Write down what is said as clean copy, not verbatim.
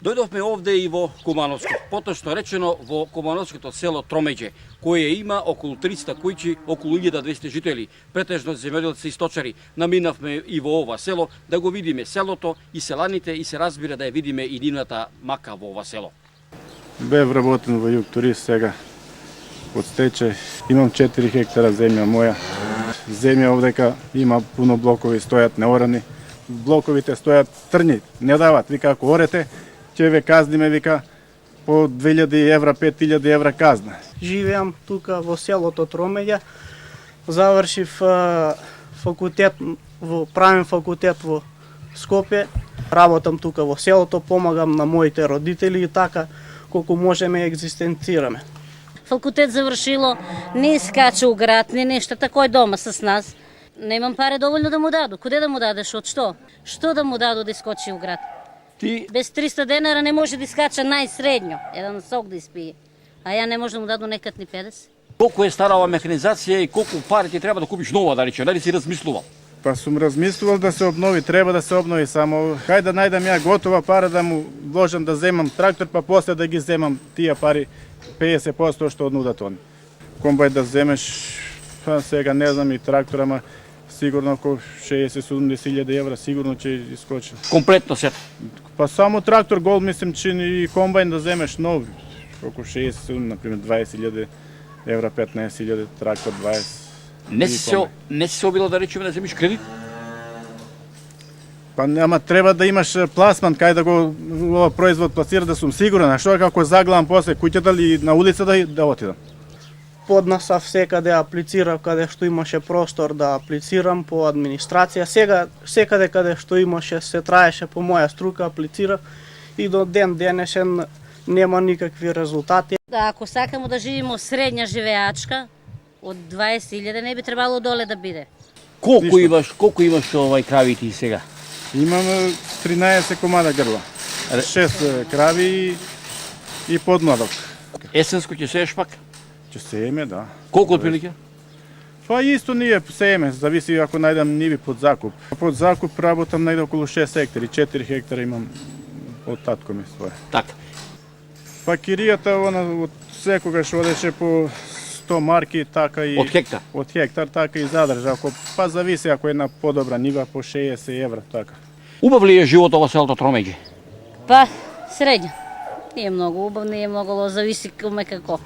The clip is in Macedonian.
Дојдовме овде и во Кумановско, поточно речено во Кумановското село Тромеѓе, кое има околу 300 куќи, околу 1200 жители, претежно земјоделци и сточари. Наминавме и во ова село да го видиме селото и селаните и се разбира да ја видиме и нивната мака во ова село. Бе вработен во Југ Турист сега од стечај. Имам 4 хектара земја моја. Земја овдека има пуно блокови, стојат неорани. Блоковите стојат трни, не дават. Вика ако орете, ќе ве казниме, вика, по 2000 евра, 5000 евра казна. Живеам тука во селото Тромеѓа. Завршив факултет, правен факултет во Скопје. Работам тука во селото, помагам на моите родители и така колку можеме екзистенцираме. Факултет завршило, не скача у град, не нешто, такој дома с нас. Немам пари доволно да му даду. Куде да му дадеш, од што? Што да му даду да искочи у град? Ти Без 300 денара не може да искача најсредњо, еден сок да испие. А ја не може да му даду некад ни 50. колку е стара ова механизација и колку пари ти треба да купиш нова, да рече, дали си размислувал? Па сум размислувал да се обнови, треба да се обнови, само хајде да најдам ја готова пара да му вложам да земам трактор, па после да ги земам тие пари 50% што однудат они. Комбај да земеш, па сега не знам и трактор, ама сигурно око 60-70 евра сигурно ќе искочи. Комплетно сето. Па само трактор гол мислим чини и комбајн да земеш нов, око 60, например 20.000 евра, 15.000 трактор 20. Не си се обило да речеме да земиш кредит? Па ама треба да имаш пласман кај да го ова производ пласира да сум сигурен, а што како заглавам после куќата ли на улица да отидам. Поднасав секаде аплицирав каде што имаше простор да аплицирам по администрација. Сега секаде каде што имаше се траеше по моја струка аплицирав и до ден денешен нема никакви резултати. Ако сакамо да живееме средња живеачка, од 20.000 не би требало доле да биде. Колку имаш овај крави ти сега? Имам 13 комада грла, 6 крави и подмладок. Есенско ќе сееш пак? Ќе сееме, да. Колку отприлike? Па исто ние сееме, зависи ако најдам ниви под закуп. Под закуп работам најде околу 6 хектари, 4 хектара имам од татко ми своje. Така. Па киријата од секогаш одеше по 100 марки, така и Од хектар? Од хектар, така и задржа. Па зависи ако е на подобра нива по 60 евра, така. Убав ли е живот ова селото Тромеѓе? Па, средња. Не е многу убав, не е многу лош, зависи коме како.